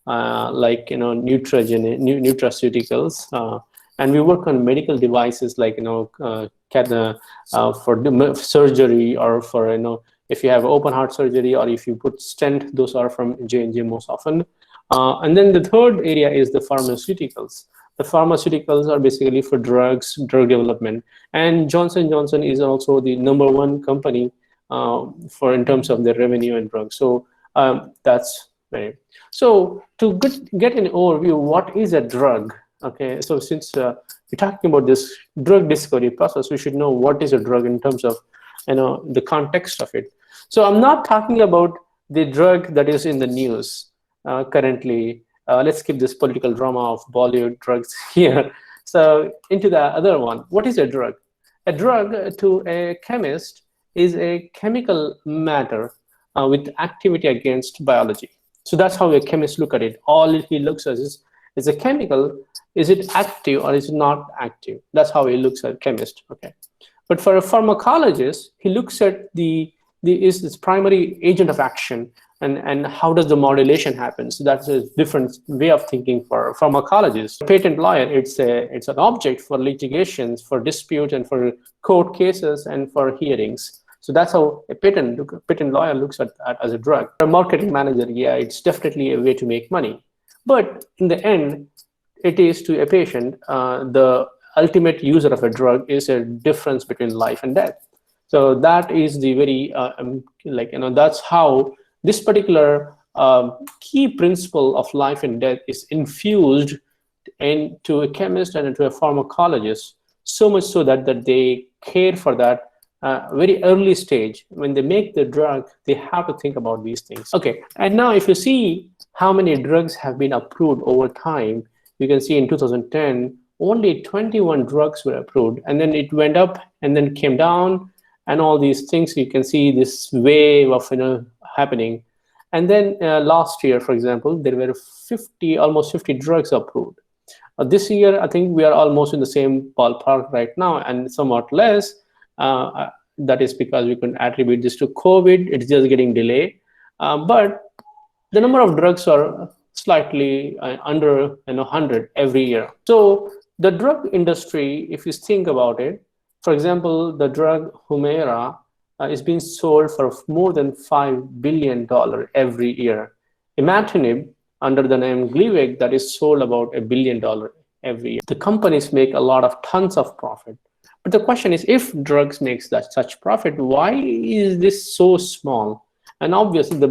like nutraceuticals, and we work on medical devices like for the surgery, or for if you have open heart surgery, or if you put stent, those are from J&J most often. And then the third area is the pharmaceuticals. The pharmaceuticals are basically for drugs, drug development, and Johnson & Johnson is also the #1 company for in terms of their revenue and drugs. So that's very. So to get an overview, what is a drug? Okay, so since we're talking about this drug discovery process, we should know what is a drug in terms of the context of it. So I'm not talking about the drug that is in the news currently. Let's skip this political drama of Bollywood drugs here. So into the other one, what is a drug? A drug to a chemist is a chemical matter with activity against biology. So that's how a chemist look at it. All he looks at is a chemical. Is it active or is it not active? That's how he looks at a chemist. Okay, but for a pharmacologist, he looks at is this primary agent of action, and how does the modulation happen. So that's a different way of thinking for a pharmacologist. A patent lawyer, it's an object for litigations, for dispute, and for court cases, and for hearings. So that's how a patent lawyer looks at that as a drug. A marketing manager, yeah, it's definitely a way to make money. But in the end, it is to a patient, the ultimate user of a drug is a difference between life and death. So that is the very, that's how this particular key principle of life and death is infused into a chemist and into a pharmacologist, so much so that they care for that very early stage. When they make the drug, they have to think about these things. Okay, and now if you see how many drugs have been approved over time, you can see in 2010, only 21 drugs were approved, and then it went up and then came down, and all these things. You can see this wave of happening. And then last year, for example, there were almost 50 drugs approved. This year, I think we are almost in the same ballpark right now, and somewhat less. That is because we can attribute this to COVID. It's just getting delayed. But the number of drugs are slightly under 100 every year. So the drug industry, if you think about it, for example, the drug Humira is being sold for more than $5 billion every year. Imatinib, under the name Gleevec, that is sold about $1 billion every year. The companies make a lot of tons of profit. But the question is, if drugs makes such profit, why is this so small? And obviously, the